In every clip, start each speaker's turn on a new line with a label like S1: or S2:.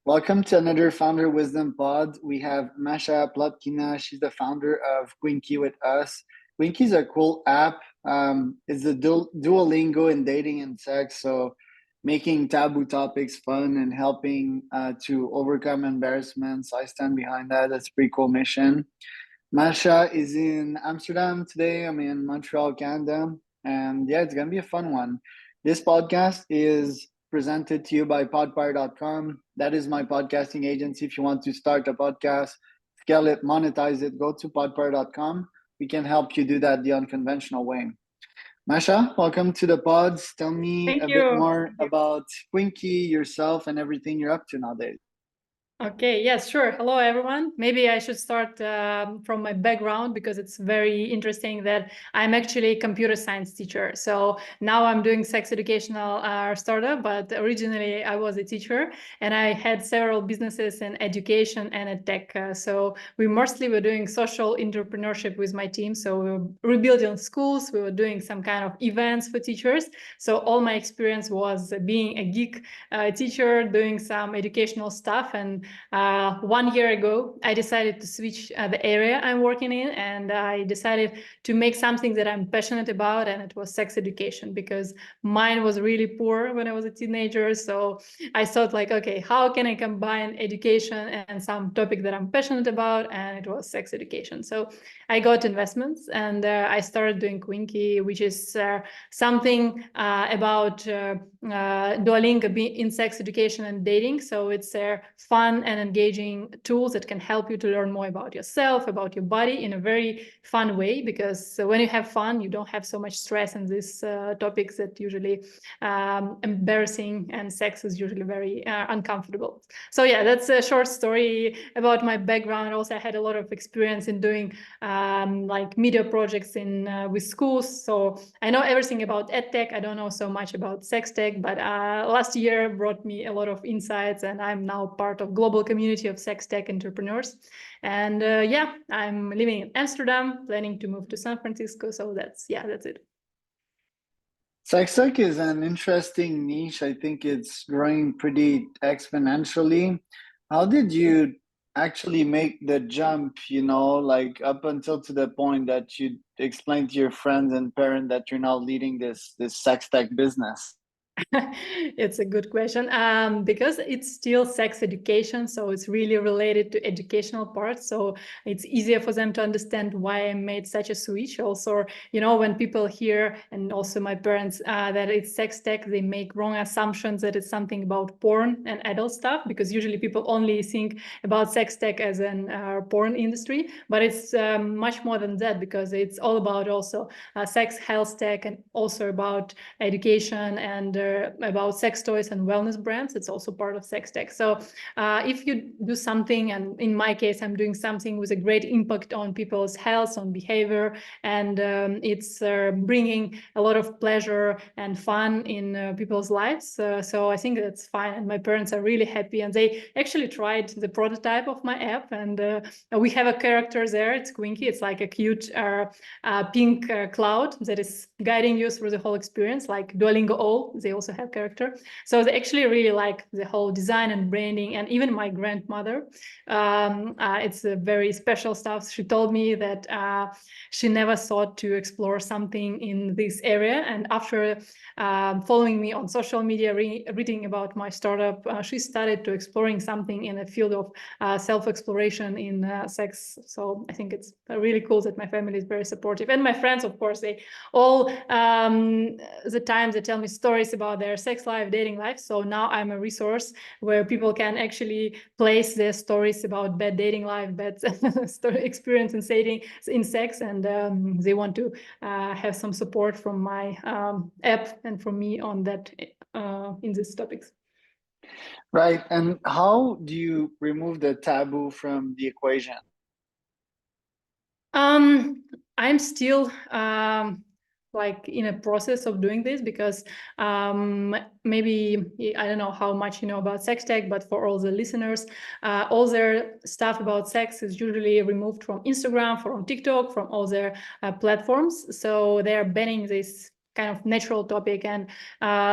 S1: Welcome to another Founder Wisdom Pod. We have Masha Plotkina. She's the founder of Quinky with us. Quinky is a cool app. It's a Duolingo in dating and sex. So making taboo topics fun and helping to overcome embarrassment. So I stand behind that. That's a pretty cool mission. Masha is in Amsterdam today. I'm in Montreal, Canada. And yeah, it's going to be a fun one. This podcast is presented to you by podfire.com. That is my podcasting agency. If you want to start a podcast, scale it, monetize it, go to podfire.com. We can help you do that the unconventional way. Masha, welcome to the pods. Tell me
S2: Thank
S1: a bit
S2: you.
S1: more about Quinky, yourself, and everything you're up to nowadays.
S2: Okay, yes, sure. Hello, everyone. Maybe I should start from my background because it's very interesting that I'm actually a computer science teacher. So now I'm doing sex educational startup, but originally I was a teacher and I had several businesses in education and ed tech. So we mostly were doing social entrepreneurship with my team. So we were rebuilding schools, we were doing some kind of events for teachers. So all my experience was being a geek teacher, doing some educational stuff. And 1 year ago, I decided to switch the area I'm working in, and I decided to make something that I'm passionate about, and it was sex education, because mine was really poor when I was a teenager. So I thought like, okay, how can I combine education and some topic that I'm passionate about? And it was sex education. So I got investments and I started doing Quinky, which is something about Duolingo in sex education and dating. So it's fun and engaging tools that can help you to learn more about yourself, about your body in a very fun way, because when you have fun, you don't have so much stress in these topics that usually embarrassing, and sex is usually very uncomfortable. So yeah, that's a short story about my background. Also, I had a lot of experience in doing like media projects in with schools. So I know everything about ed tech. I don't know so much about sex tech, but last year brought me a lot of insights, and I'm now part of global community of sex tech entrepreneurs. And yeah, I'm living in Amsterdam, planning to move to San Francisco. So that's it.
S1: Sex tech is an interesting niche. I think it's growing pretty exponentially. How did you actually make the jump, like up until to the point that you explained to your friends and parents that you're now leading this sex tech business?
S2: It's a good question because it's still sex education, so it's really related to educational parts. So it's easier for them to understand why I made such a switch. Also, when people hear, and also my parents, that it's sex tech, they make wrong assumptions that it's something about porn and adult stuff, because usually people only think about sex tech as an porn industry, but it's much more than that, because it's all about also sex health tech, and also about education and about sex toys and wellness brands. It's also part of sex tech. So if you do something, and in my case, I'm doing something with a great impact on people's health, on behavior, and it's bringing a lot of pleasure and fun in people's lives. So I think that's fine. And my parents are really happy. And they actually tried the prototype of my app. And we have a character there. It's Quinky. It's like a cute pink cloud that is guiding you through the whole experience, like Duolingo All. They also have character. So they actually really like the whole design and branding. And even my grandmother, it's a very special stuff. She told me that she never thought to explore something in this area. And after following me on social media, reading about my startup, she started to exploring something in the field of self-exploration in sex. So I think it's really cool that my family is very supportive. And my friends, of course, they all the time they tell me stories about their sex life, dating life. So now I'm a resource where people can actually place their stories about bad dating life, bad experience in sex, and they want to have some support from my app and from me on that in these topics.
S1: Right. And how do you remove the taboo from the equation?
S2: I'm still like in a process of doing this, because maybe I don't know how much you know about sex tech, but for all the listeners, all their stuff about sex is usually removed from Instagram, from TikTok, from all their platforms. So they are banning this kind of natural topic, and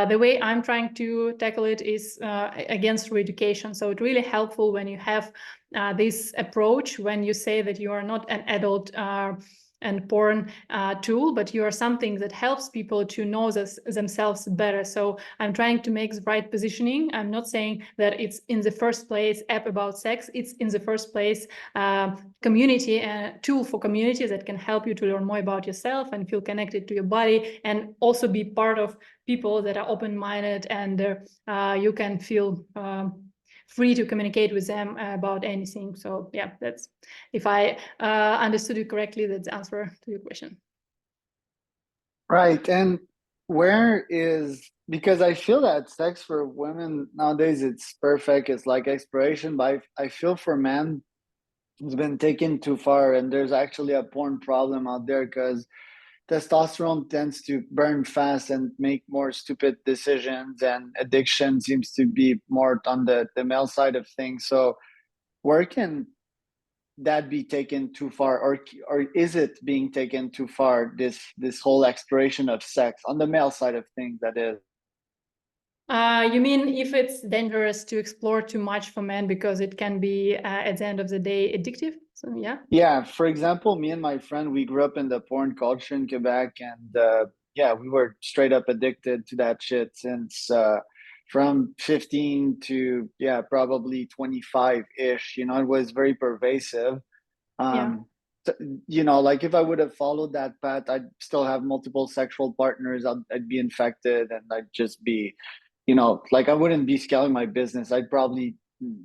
S2: the way I'm trying to tackle it is against re-education. So it's really helpful when you have this approach, when you say that you are not an adult and porn tool, but you are something that helps people to know themselves better. So I'm trying to make the right positioning. I'm not saying that it's in the first place app about sex. It's in the first place community, and tool for community that can help you to learn more about yourself and feel connected to your body, and also be part of people that are open-minded, and you can feel free to communicate with them about anything. So yeah, that's, if I understood you correctly, that's the answer to your question.
S1: Right. And where is, because I feel that sex for women nowadays, it's perfect. It's like exploration, but I feel for men, it's been taken too far. And there's actually a porn problem out there because testosterone tends to burn fast and make more stupid decisions, and addiction seems to be more on the male side of things. So where can that be taken too far, or is it being taken too far, this whole exploration of sex on the male side of things, that is?
S2: You mean if it's dangerous to explore too much for men because it can be at the end of the day addictive? So yeah.
S1: Yeah, for example, me and my friend, we grew up in the porn culture in Quebec, and yeah, we were straight up addicted to that shit since from 15 to, yeah, probably 25-ish. You know, it was very pervasive.
S2: Yeah.
S1: You know, like if I would have followed that path, I'd still have multiple sexual partners. I'd be infected, and I'd just be, you know, like I wouldn't be scaling my business. I'd probably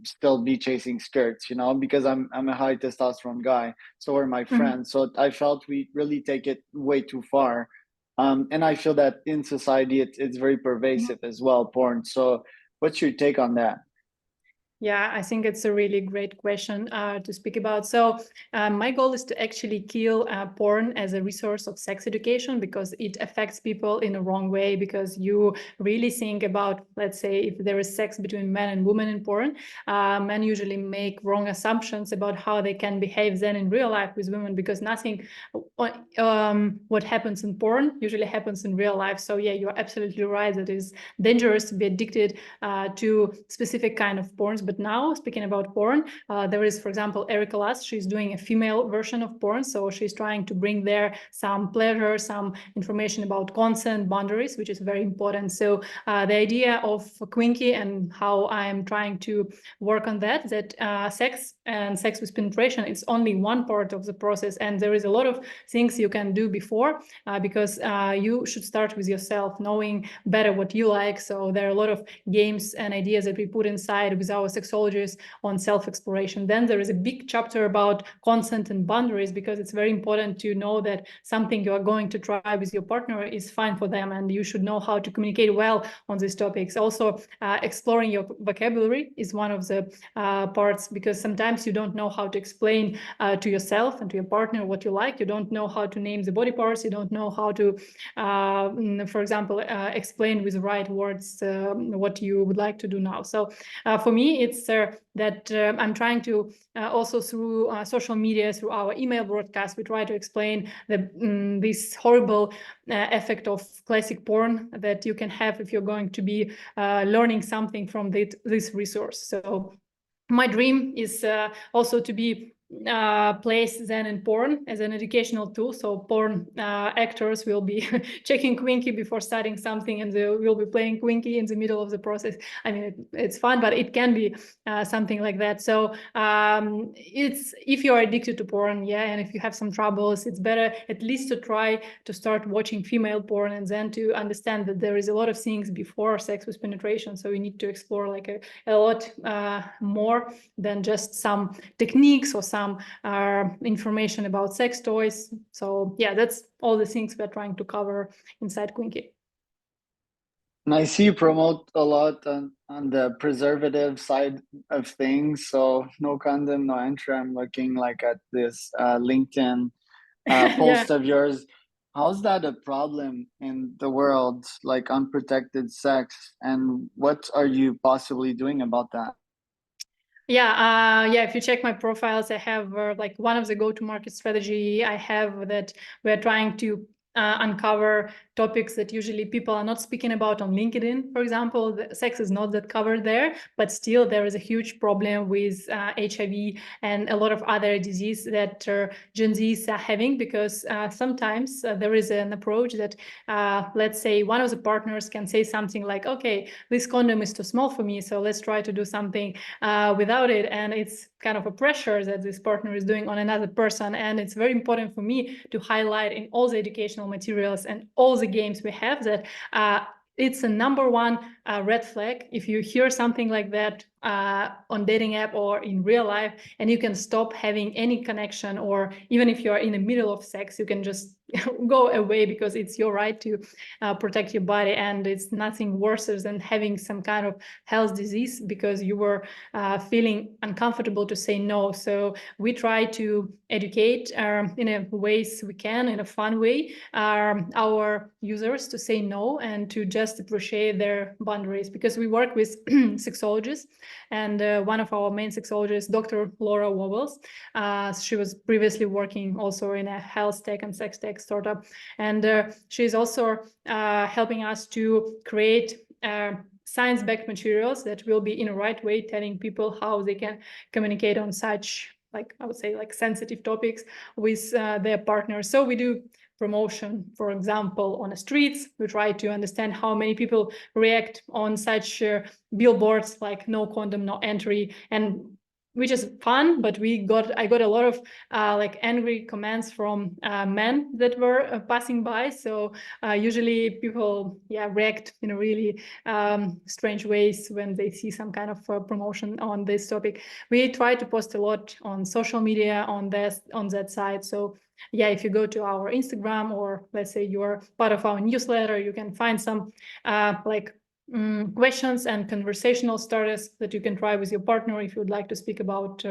S1: still be chasing skirts, you know, because I'm a high testosterone guy. So are my
S2: Mhm.
S1: friends. So I felt we really take it way too far. And I feel that in society, it's very pervasive as well, porn. So what's your take on that?
S2: Yeah, I think it's a really great question to speak about. So my goal is to actually kill porn as a resource of sex education, because it affects people in a wrong way. Because you really think about, let's say, if there is sex between men and women in porn, men usually make wrong assumptions about how they can behave then in real life with women, because nothing what happens in porn usually happens in real life. So yeah, you're absolutely right. It is dangerous to be addicted to specific kind of porns. But now, speaking about porn, there is, for example, Erica Lust. She's doing a female version of porn. So she's trying to bring there some pleasure, some information about consent, boundaries, which is very important. So the idea of Quinky and how I'm trying to work on that, sex and sex with penetration, it's only one part of the process. And there is a lot of things you can do before, because you should start with yourself, knowing better what you like. So there are a lot of games and ideas that we put inside with our sexologists on self-exploration. Then there is a big chapter about consent and boundaries, because it's very important to know that something you are going to try with your partner is fine for them, and you should know how to communicate well on these topics. Also, exploring your vocabulary is one of the parts, because sometimes you don't know how to explain to yourself and to your partner what you like. You don't know how to name the body parts. You don't know how to, for example, explain with the right words what you would like to do now. So for me, it's that I'm trying to also through social media, through our email broadcast, we try to explain this horrible effect of classic porn that you can have if you're going to be learning something from this resource. So my dream is also to be placed then in porn as an educational tool. So porn actors will be checking Quinky before starting something, and they will be playing Quinky in the middle of the process. I mean, it's fun, but it can be something like that. So it's, if you're addicted to porn, yeah, and if you have some troubles, it's better at least to try to start watching female porn, and then to understand that there is a lot of things before sex with penetration. So you need to explore like a lot more than just some techniques or some information about sex toys. So yeah, that's all the things we're trying to cover inside Quinky.
S1: And I see you promote a lot on the preservative side of things. So no condom, no entry. I'm looking like at this LinkedIn
S2: Yeah.
S1: post of yours. How's that a problem in the world, like unprotected sex? And what are you possibly doing about that?
S2: Yeah, if you check my profiles, I have like one of the go-to-market strategy I have, that we're trying to uncover topics that usually people are not speaking about on LinkedIn, for example. Sex is not that covered there, but still there is a huge problem with HIV and a lot of other disease that Gen Zs are having, because sometimes there is an approach that, let's say, one of the partners can say something like, okay, this condom is too small for me, so let's try to do something without it. And it's kind of a pressure that this partner is doing on another person. And it's very important for me to highlight in all the educational materials and all the games we have that it's a number one red flag if you hear something like that on dating app or in real life, and you can stop having any connection, or even if you are in the middle of sex, you can just go away, because it's your right to protect your body, and it's nothing worse than having some kind of health disease because you were feeling uncomfortable to say no. So we try to educate in a ways we can, in a fun way, our users to say no and to just appreciate their boundaries, because we work with sexologists, and one of our main sexologists, Dr. Laura Wobbles, she was previously working also in a health tech and sex tech startup, and she's also helping us to create science-backed materials that will be in the right way, telling people how they can communicate on such, like, I would say, like sensitive topics with their partners. So we do promotion, for example, on the streets. We try to understand how many people react on such billboards like no condom, no entry, and which is fun, but I got a lot of like angry comments from men that were passing by. So usually people react in a really strange ways when they see some kind of promotion on this topic. We try to post a lot on social media on that side. So yeah, if you go to our Instagram, or let's say you're part of our newsletter, you can find some questions and conversational starters that you can try with your partner if you would like to speak about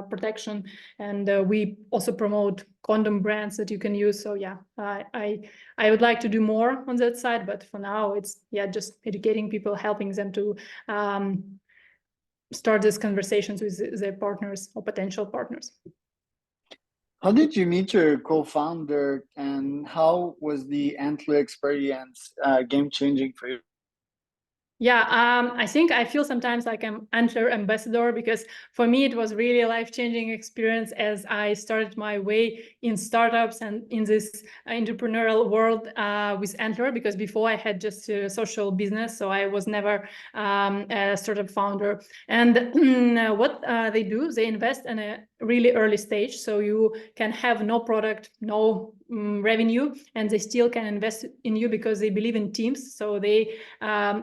S2: protection. And we also promote condom brands that you can use. So yeah, I would like to do more on that side, but for now it's just educating people, helping them to start these conversations with their partners or potential partners.
S1: How did you meet your co-founder, and how was the Antler experience game-changing for you?
S2: Yeah, I think I feel sometimes like I'm Antler ambassador, because for me it was really a life-changing experience as I started my way in startups and in this entrepreneurial world with Antler, because before I had just a social business, so I was never a startup founder. And what they do, they invest in a really early stage, so you can have no product, no revenue, and they still can invest in you because they believe in teams. So they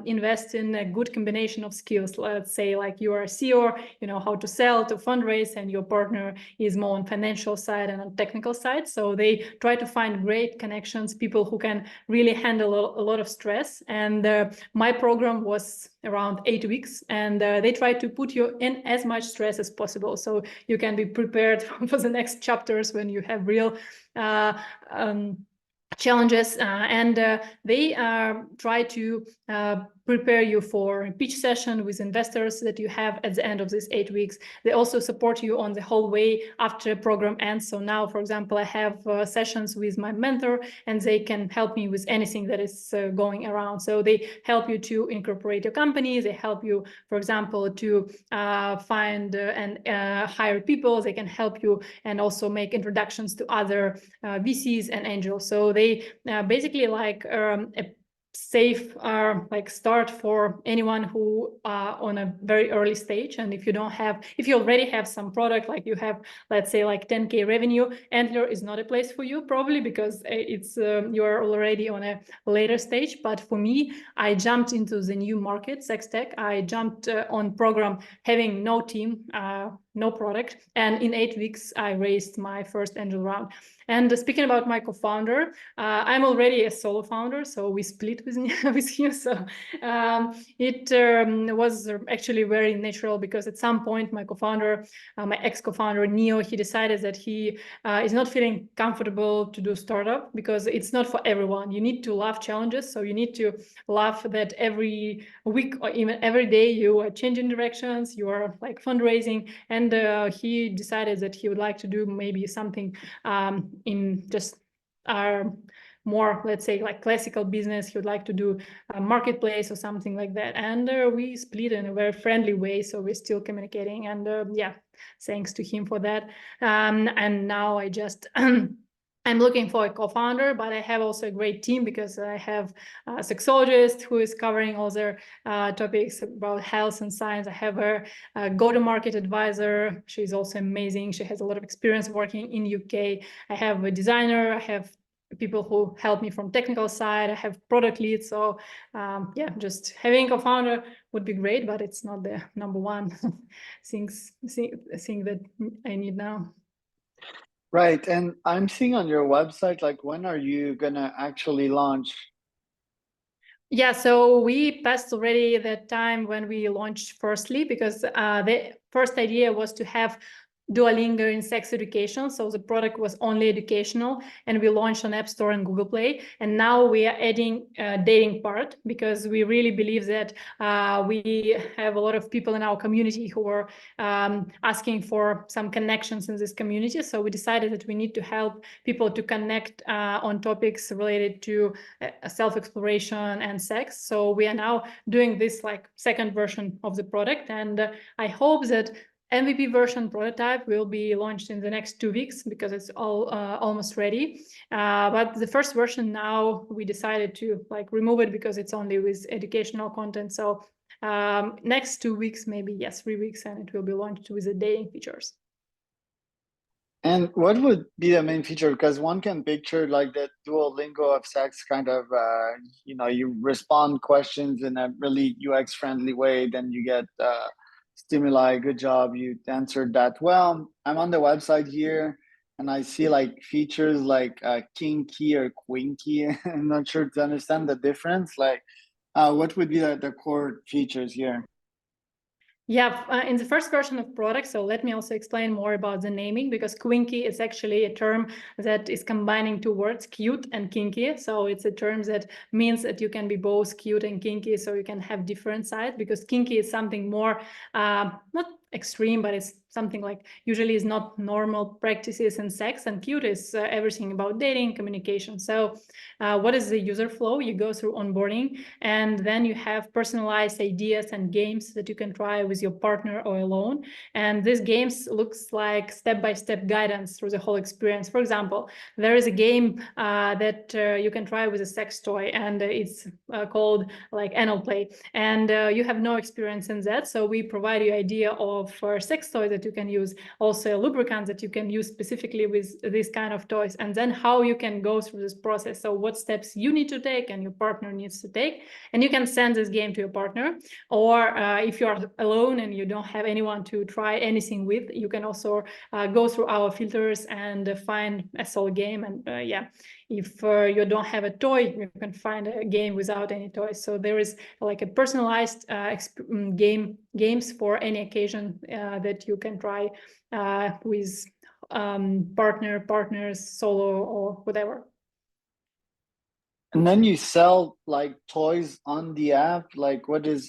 S2: invest in a good combination of skills. Let's say like you are a CEO, you know how to sell, to fundraise, and your partner is more on financial side and on technical side. So they try to find great connections, people who can really handle a lot of stress. And my program was around 8 weeks, and they try to put you in as much stress as possible, so you can be prepared for the next chapters when you have real challenges, and they try to prepare you for a pitch session with investors that you have at the end of these 8 weeks. They also support you on the whole way after the program ends. So now, for example, I have sessions with my mentor, and they can help me with anything that is going around. So they help you to incorporate your company. They help you, for example, to find and hire people. They can help you and also make introductions to other VCs and angels. So they basically like a safe like start for anyone who on a very early stage. And if you already have some product, like you have, let's say, like 10K revenue, Antler is not a place for you, probably, because it's you are already on a later stage. But for me, I jumped into the new market, sex tech. I jumped on program having no team, no product, and in 8 weeks I raised my first angel round. And speaking about my co-founder, I'm already a solo founder, so we split with him. So it was actually very natural, because at some point my co-founder, my ex-co-founder Neo, he decided that he is not feeling comfortable to do startup, because it's not for everyone. You need to love challenges, so you need to love that every week or even every day you are changing directions, you are like fundraising, and he decided that he would like to do maybe something in just our more, let's say, like classical business. He would like to do a marketplace or something like that. And we split in a very friendly way. So we're still communicating. And yeah, thanks to him for that. And now I just I'm looking for a co-founder, but I have also a great team because I have a sexologist who is covering all their topics about health and science. I have a go-to-market advisor. She's also amazing. She has a lot of experience working in UK. I have a designer. I have people who help me from technical side. I have product leads. So yeah, just having a co-founder would be great, but it's not the number one thing that I need now.
S1: Right. And I'm seeing on your website, like, when are you gonna actually launch?
S2: Yeah, so we passed already that time when we launched firstly, because the first idea was to have Duolingo in sex education. So the product was only educational, and we launched on App Store and Google Play. And now we are adding dating part, because we really believe that we have a lot of people in our community who are asking for some connections in this community. So we decided that we need to help people to connect on topics related to self-exploration and sex. So we are now doing this like second version of the product, and I hope that MVP version prototype will be launched in the next 2 weeks, because it's all almost ready. But the first version, now we decided to like remove it because it's only with educational content. So next 2 weeks, maybe, yes, 3 weeks, and it will be launched with the dating features.
S1: And what would be the main feature? Because one can picture like the Duolingo of sex kind of, you respond questions in a really UX friendly way, then you get stimuli. Good job, you answered that well. I'm on the website here and I see like features like Quinky or Quinky. I'm not sure to understand the difference. Like, what would be the core features here?
S2: Yeah, in the first version of product, so let me also explain more about the naming, because Quinky is actually a term that is combining two words, cute and kinky. So it's a term that means that you can be both cute and kinky, so you can have different sides, because kinky is something more, not extreme, but it's something like usually is not normal practices in sex, and cute is everything about dating, communication. So what is the user flow? You go through onboarding, and then you have personalized ideas and games that you can try with your partner or alone. And these games looks like step-by-step guidance through the whole experience. For example, there is a game that you can try with a sex toy, and it's called like anal play, and you have no experience in that, so we provide you idea of sex toy that you can use, also lubricants that you can use specifically with this kind of toys, and then how you can go through this process. So what steps you need to take and your partner needs to take, and you can send this game to your partner. Or if you are alone and you don't have anyone to try anything with, you can also go through our filters and find a solo game. And yeah, if you don't have a toy, you can find a game without any toys. So there is like a personalized games for any occasion that you can try with partners, solo, or whatever.
S1: And then you sell like toys on the app. Like,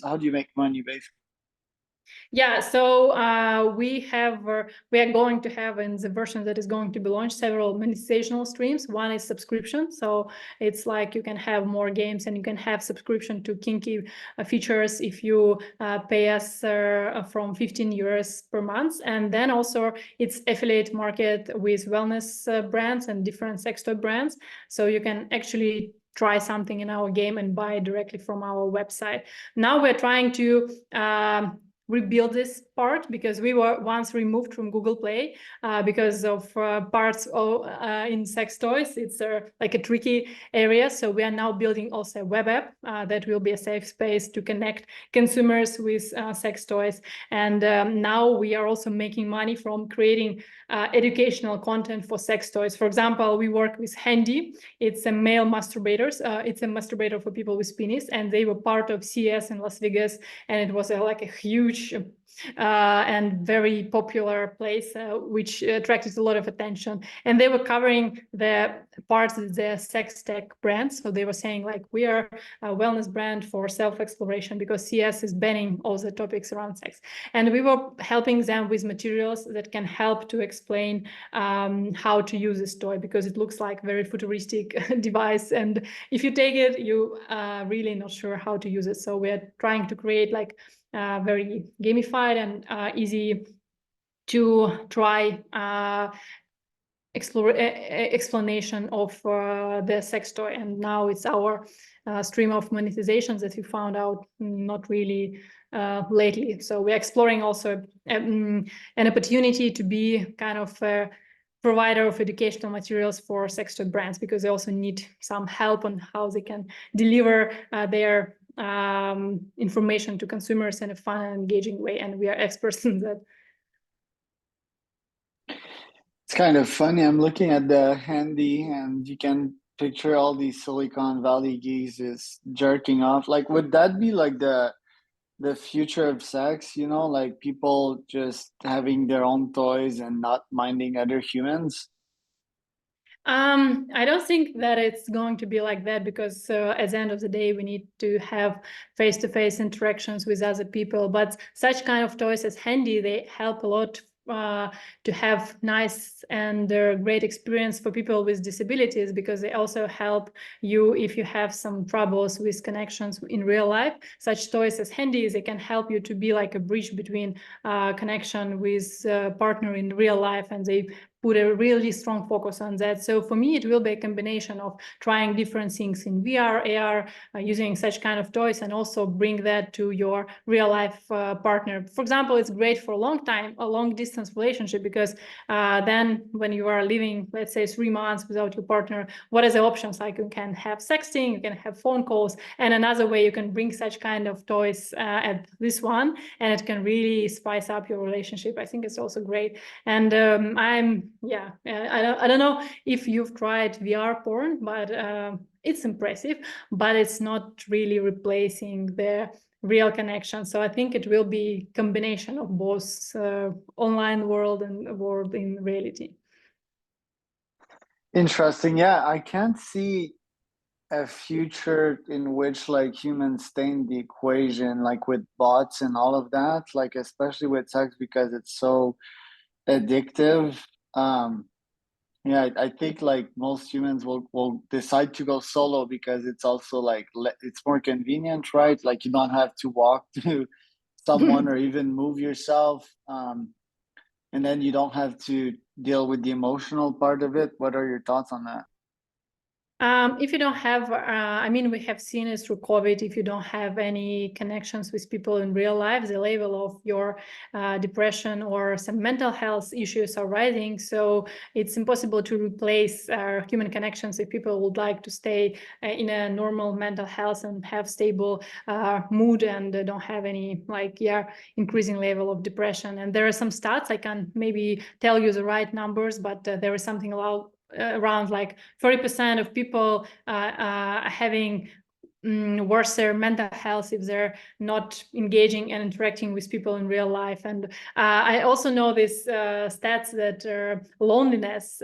S1: how do you make money basically?
S2: Yeah, so we are going to have in the version that is going to be launched several monetizational streams. One is subscription, so it's like you can have more games and you can have subscription to Quinky features if you pay us from 15 euros per month. And then also it's affiliate market with wellness brands and different sex toy brands, so you can actually try something in our game and buy directly from our website. Now we're trying to rebuild this part, because we were once removed from Google Play because of parts in sex toys. It's like a tricky area. So we are now building also a web app that will be a safe space to connect consumers with sex toys. And now we are also making money from creating educational content for sex toys. For example, we work with Handy. It's a male masturbators. It's a masturbator for people with penis, and they were part of CES in Las Vegas, and it was like a huge huge and very popular place, which attracted a lot of attention. And they were covering the parts of the sex tech brands. So they were saying like, we are a wellness brand for self-exploration because CS is banning all the topics around sex. And we were helping them with materials that can help to explain how to use this toy, because it looks like very futuristic device. And if you take it, you are really not sure how to use it. So we're trying to create like very gamified and easy to try explanation of the sex toy. And now it's our stream of monetizations that we found out not really lately. So we're exploring also an opportunity to be kind of a provider of educational materials for sex toy brands, because they also need some help on how they can deliver their information to consumers in a fun and engaging way, and we are experts in that.
S1: It's kind of funny. I'm looking at the handy, and you can picture all these Silicon Valley geezes jerking off. Like, would that be like the future of sex? You know, like people just having their own toys and not minding other humans?
S2: I don't think that it's going to be like that, because at the end of the day, we need to have face-to-face interactions with other people. But such kind of toys as handy, they help a lot to have nice and great experience for people with disabilities, because they also help you if you have some troubles with connections in real life. Such toys as handy, they can help you to be like a bridge between connection with partner in real life, and they put a really strong focus on that. So for me, it will be a combination of trying different things in VR, AR, using such kind of toys, and also bring that to your real life partner. For example, it's great for a long distance relationship, because then when you are living, let's say 3 months without your partner, what are the options? Like, you can have sexting, you can have phone calls, and another way you can bring such kind of toys at this one, and it can really spice up your relationship. I think it's also great. And I don't know if you've tried VR porn, but it's impressive, but it's not really replacing the real connection. So I think it will be combination of both online world and world in reality.
S1: Interesting. Yeah, I can't see a future in which like humans stay in the equation, like with bots and all of that, like especially with sex, because it's so addictive. Yeah, I think like most humans will decide to go solo, because it's also like it's more convenient, right? Like you don't have to walk to someone or even move yourself, and then you don't have to deal with the emotional part of it. What are your thoughts on that?
S2: If you don't have, I mean, we have seen it through COVID, if you don't have any connections with people in real life, the level of your depression or some mental health issues are rising. So it's impossible to replace human connections if people would like to stay in a normal mental health and have stable mood, and don't have any increasing level of depression. And there are some stats, I can't maybe tell you the right numbers, but there is something around like 30% of people having worse their mental health if they're not engaging and interacting with people in real life. And I also know this stats that loneliness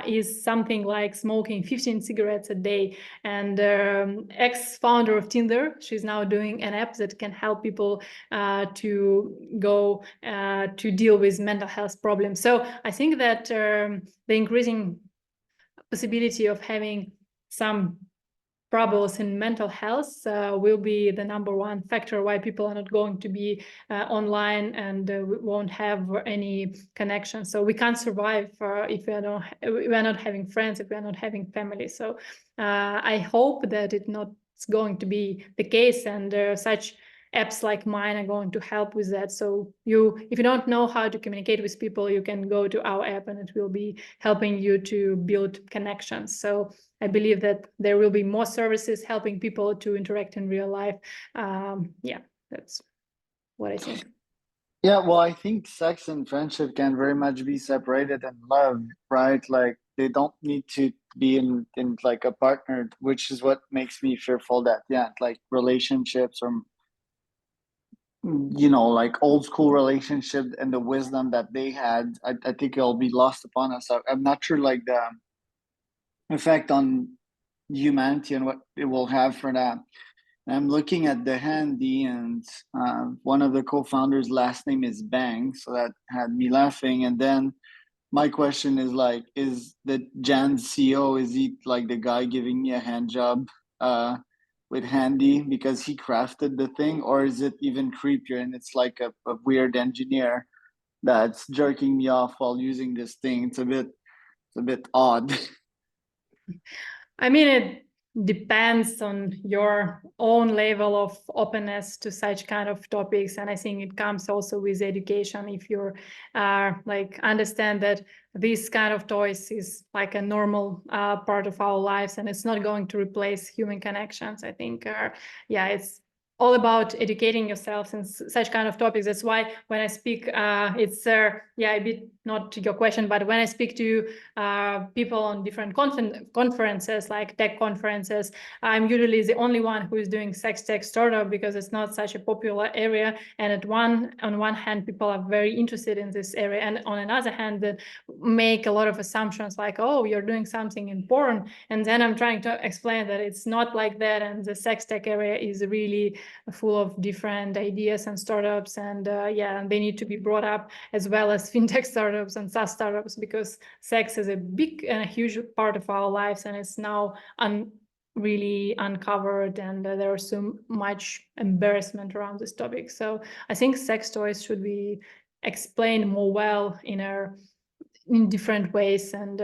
S2: is something like smoking 15 cigarettes a day. And ex-founder of Tinder, she's now doing an app that can help people to go to deal with mental health problems. So I think that the increasing possibility of having some troubles in mental health will be the #1 factor why people are not going to be online and won't have any connection. So we can't survive if we are not having friends, if we are not having family. So I hope that it's not going to be the case, and such apps like mine are going to help with that. So if you don't know how to communicate with people, you can go to our app, and it will be helping you to build connections. So I believe that there will be more services helping people to interact in real life. That's what I think.
S1: Yeah, well, I think sex and friendship can very much be separated, and love, right? Like they don't need to be in like a partner, which is what makes me fearful that, yeah, like relationships or like old school relationship and the wisdom that they had, I think it'll be lost upon us. I'm not sure like the effect on humanity and what it will have for that. I'm looking at the handy, and one of the co-founders' last name is Bang, so that had me laughing. And then my question is like, is the Jan's CEO, is he like the guy giving me a hand job with Handy because he crafted the thing, or is it even creepier and it's like a weird engineer that's jerking me off while using this thing? It's a bit odd.
S2: I mean, it depends on your own level of openness to such kind of topics, and I think it comes also with education. If you like understand that this kind of toys is like a normal part of our lives, and it's not going to replace human connections. I think, yeah, it's all about educating yourself in such kind of topics. That's why when I speak, it's yeah, a bit not your question, but when I speak to people on different conferences, like tech conferences, I'm usually the only one who is doing sex tech startup because it's not such a popular area. And on one hand, people are very interested in this area, and on another hand, they make a lot of assumptions like, oh, you're doing something in porn, and then I'm trying to explain that it's not like that, and the sex tech area is really full of different ideas and startups, and yeah, they need to be brought up as well as fintech startups and SaaS startups, because sex is a big and a huge part of our lives, and it's now really uncovered, and there's so much embarrassment around this topic. So I think sex toys should be explained more well in different ways, and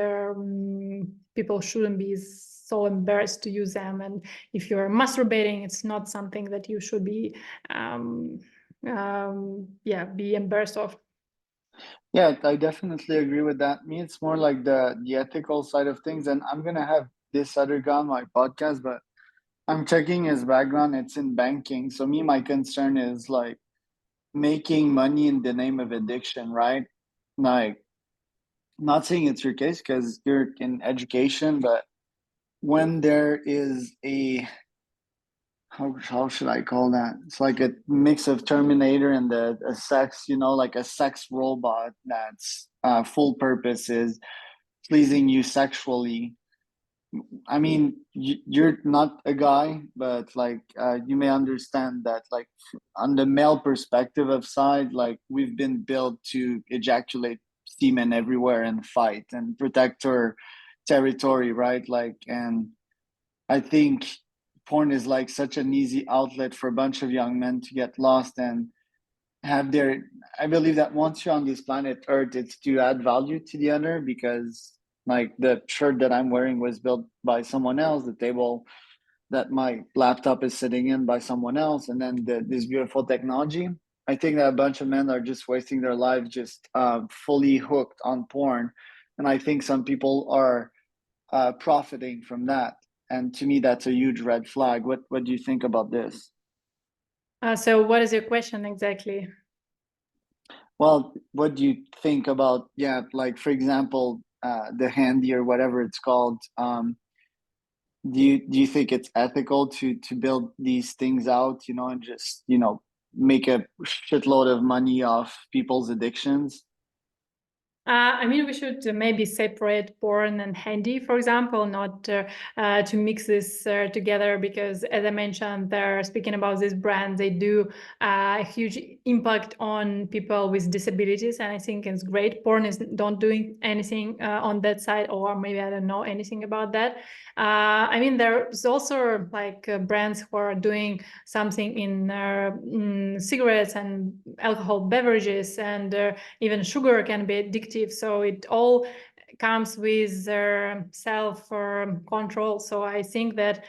S2: people shouldn't be so embarrassed to use them. And if you're masturbating, it's not something that you should be yeah, be embarrassed of.
S1: Yeah, I definitely agree with that. Me, it's more like the ethical side of things. And I'm gonna have this other guy on my podcast, but I'm checking his background. It's in banking. So me, my concern is like making money in the name of addiction, right? Like, not saying it's your case because you're in education, but when there is a how should I call that? It's like a mix of Terminator and a sex, like a sex robot that's full purpose is pleasing you sexually. I mean, you're not a guy, but like you may understand that, like on the male perspective of side, like we've been built to ejaculate semen everywhere and fight and protect our territory, right? Like, and I think porn is like such an easy outlet for a bunch of young men to get lost and have their. I believe that once you're on this planet Earth, it's to add value to the other, because like the shirt that I'm wearing was built by someone else, the table that my laptop is sitting in by someone else, and then this beautiful technology. I think that a bunch of men are just wasting their lives just fully hooked on porn, and I think some people are profiting from that. And to me, that's a huge red flag. What do you think about this?
S2: So what is your question exactly?
S1: Well, what do you think about, yeah, like for example, the handy or whatever it's called? Do you think it's ethical to build these things out, and just make a shitload of money off people's addictions?
S2: I mean, we should maybe separate porn and handy, for example, not to mix this together, because as I mentioned, they're speaking about this brand, they do a huge impact on people with disabilities, and I think it's great. Porn is don't doing anything on that side, or maybe I don't know anything about that. I mean, there's also like brands who are doing something in cigarettes and alcohol beverages, and even sugar can be addictive. So it all comes with self control. So I think that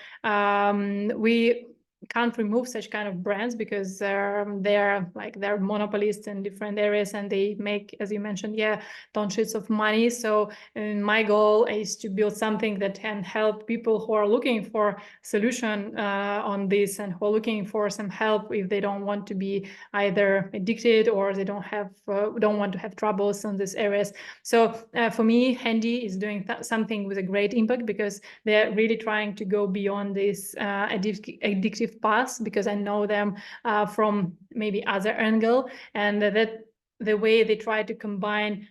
S2: we can't remove such kind of brands, because they're monopolists in different areas, and they make, as you mentioned, yeah, tons of money. So my goal is to build something that can help people who are looking for solution on this, and who are looking for some help if they don't want to be either addicted, or they don't want to have troubles in these areas. So for me, Handy is doing something with a great impact, because they're really trying to go beyond these addictive positive path because I know them from maybe other angle, and that the way they try to combine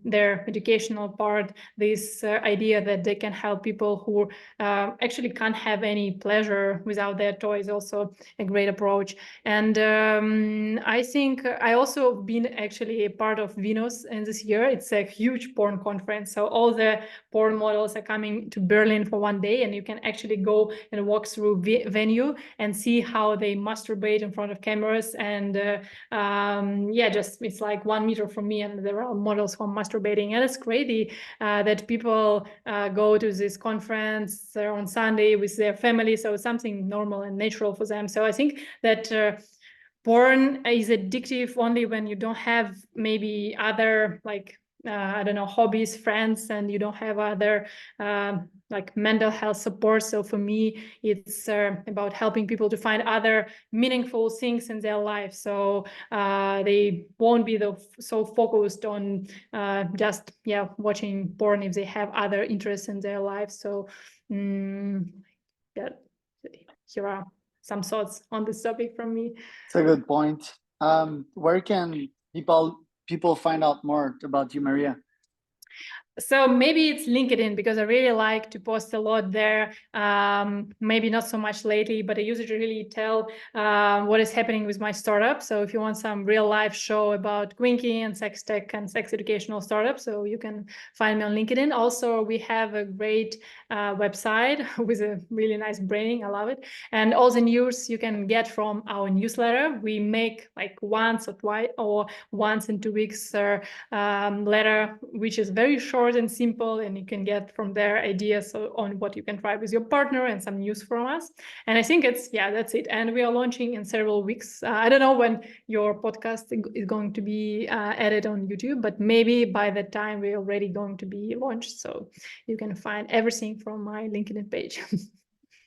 S2: their educational part, this idea that they can help people who actually can't have any pleasure without their toys, also a great approach. And I think I also been actually a part of Venus in this year. It's a huge porn conference, so all the porn models are coming to Berlin for one day, and you can actually go and walk through venue and see how they masturbate in front of cameras. And yeah, just it's like 1 meter from me, and there are models who are masturbating, and it's crazy that people go to this conference on Sunday with their family, so it's something normal and natural for them. So I think that porn is addictive only when you don't have maybe other, like I don't know, hobbies, friends, and you don't have other like mental health support. So for me, it's about helping people to find other meaningful things in their life, so they won't be so focused on just watching porn if they have other interests in their life. So yeah, here are some thoughts on this topic from me.
S1: It's a good point. Where can people find out more about you, Mariia?
S2: So maybe it's LinkedIn, because I really like to post a lot there. Maybe not so much lately, but I use it to really tell what is happening with my startup. So if you want some real life show about Quinky and sex tech and sex educational startups, so you can find me on LinkedIn. Also, we have a great website with a really nice branding. I love it. And all the news you can get from our newsletter. We make like once or twice or once in 2 weeks letter, which is very short and simple, and you can get from there ideas on what you can try with your partner and some news from us. And I think that's it. And we are launching in several weeks. I don't know when your podcast is going to be added on YouTube, but maybe by that time we're already going to be launched. So you can find everything from my LinkedIn page.